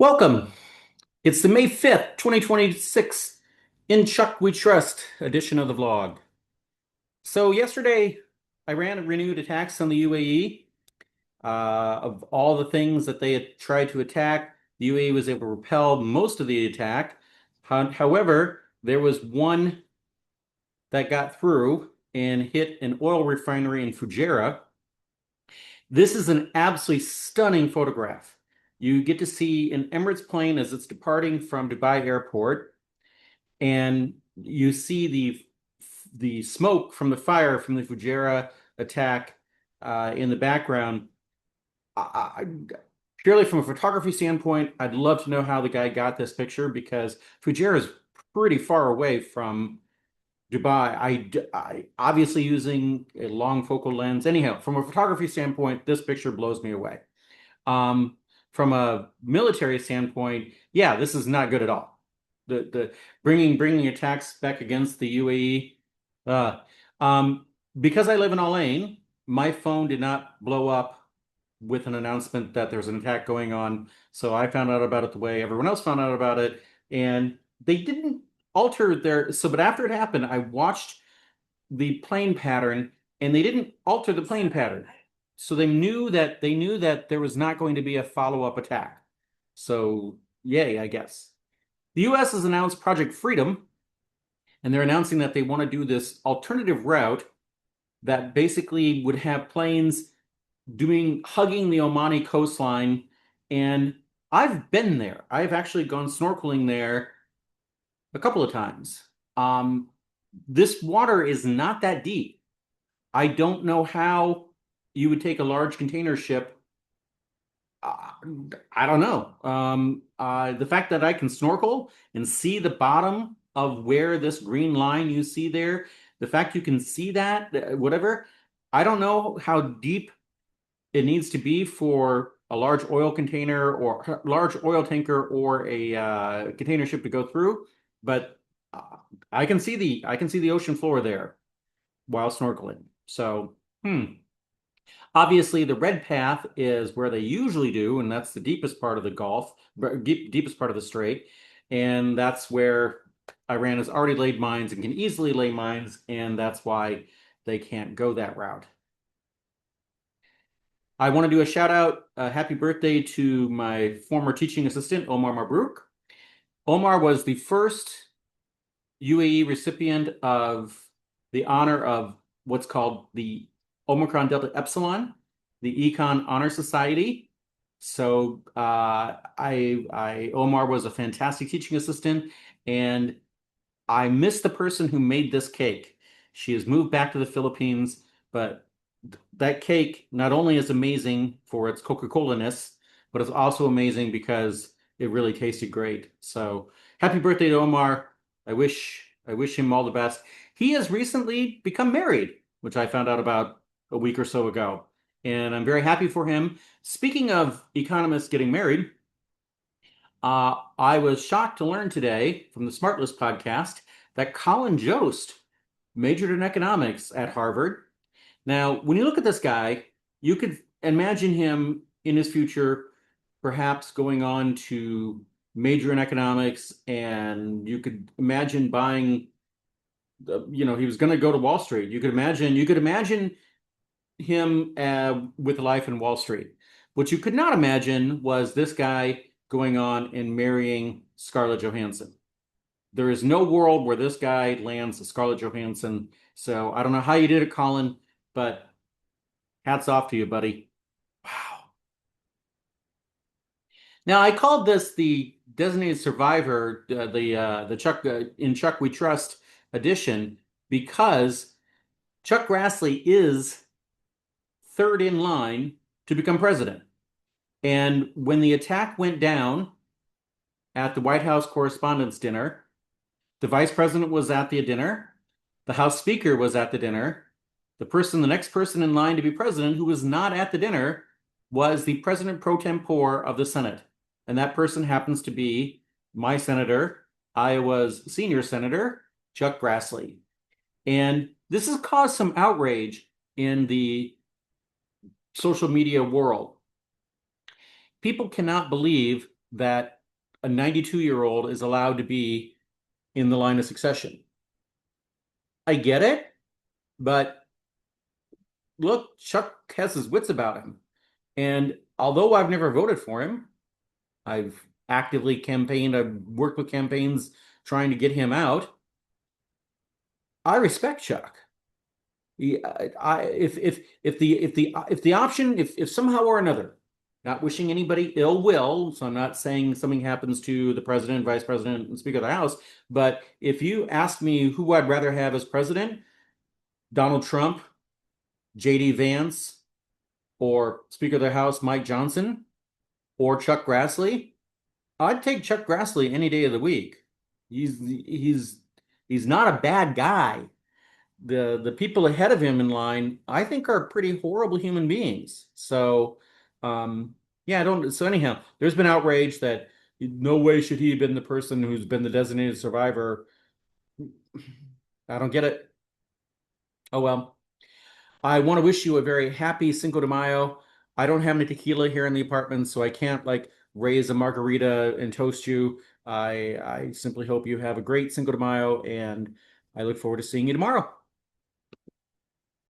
Welcome. It's the May 5th, 2026 In Chuck We Trust edition of the vlog. So yesterday, Iran renewed attacks on the UAE. Of all the things that they had tried to attack, the UAE was able to repel most of the attack. However, there was one that got through and hit an oil refinery in Fujairah. This is an absolutely stunning photograph. You get to see an Emirates plane as it's departing from Dubai Airport, and you see the smoke from the fire from the Fujairah attack in the background. I, Purely from a photography standpoint, I'd love to know how the guy got this picture because Fujairah is pretty far away from Dubai. I obviously using a long focal lens. Anyhow, from a photography standpoint, this picture blows me away. Um, from a military standpoint, yeah, this is not good at all. The bringing attacks back against the UAE. Uh, um, because I live in Al Ain, my phone did not blow up with an announcement that there's an attack going on. So I found out about it the way everyone else found out about it, and they didn't alter their. So, but after it happened, I watched the plane pattern, and they didn't alter the plane pattern. So they knew that there was not going to be a follow-up attack. So yay, I guess. The US has announced Project Freedom, and they're announcing that they want to do this alternative route that basically would have planes hugging the Omani coastline. And I've been there. I've actually gone snorkeling there a couple of times. Um, this water is not that deep. I don't know how you would take a large container ship. Uh, I don't know. The fact that I can snorkel and see the bottom of where this green line you see there, the fact you can see that, whatever, I don't know how deep it needs to be for a large oil container or large oil tanker or a container ship to go through, but I can see the ocean floor there while snorkeling. So, obviously, the red path is where they usually do, and that's the deepest part of the Gulf, deepest part of the strait, and that's where Iran has already laid mines and can easily lay mines, and that's why they can't go that route. I want to do a shout out, happy birthday to my former teaching assistant, Omar Mabrouk. Omar was the first UAE recipient of the honor of what's called the Omicron Delta Epsilon, the Econ Honor Society. So Omar was a fantastic teaching assistant, and I miss the person who made this cake. She has moved back to the Philippines, but that cake not only is amazing for its Coca-Cola-ness, but it's also amazing because it really tasted great. So happy birthday to Omar. I wish him all the best. He has recently become married, which I found out about a week or so ago, and I'm very happy for him. Speaking of economists getting married, I was shocked to learn today from the Smartlist podcast that Colin Jost majored in economics at Harvard. Now, when you look at this guy, you could imagine him in his future perhaps going on to major in economics, and you could imagine buying, he was going to go to Wall Street. You could imagine him with life in Wall Street. What you could not imagine was this guy going on and marrying Scarlett Johansson. There is no world where this guy lands Scarlett Johansson. So I don't know how you did it, Colin, but hats off to you, buddy. Wow. Now I called this the Designated Survivor, the Chuck in Chuck We Trust edition because Chuck Grassley is third in line to become president. And when the attack went down at the White House Correspondents' Dinner, the vice president was at the dinner, the House Speaker was at the dinner, the next person in line to be president who was not at the dinner was the president pro tempore of the Senate. And that person happens to be my senator, Iowa's senior senator, Chuck Grassley. And this has caused some outrage in the social media world. People cannot believe that a 92-year-old is allowed to be in the line of succession. I get it, but look, Chuck has his wits about him. And although I've never voted for him, I've actively campaigned, I've worked with campaigns trying to get him out. I respect Chuck. If the option, if somehow or another, not wishing anybody ill will, so I'm not saying something happens to the president, vice president, and speaker of the House, but if you ask me who I'd rather have as president, Donald Trump, JD Vance, or Speaker of the House Mike Johnson, or Chuck Grassley, I'd take Chuck Grassley any day of the week. He's not a bad guy. The people ahead of him in line, I think, are pretty horrible human beings. So, yeah, I don't. So anyhow, there's been outrage that no way should he have been the person who's been the designated survivor. I don't get it. Oh well. I want to wish you a very happy Cinco de Mayo. I don't have any tequila here in the apartment, so I can't like raise a margarita and toast you. I simply hope you have a great Cinco de Mayo, and I look forward to seeing you tomorrow.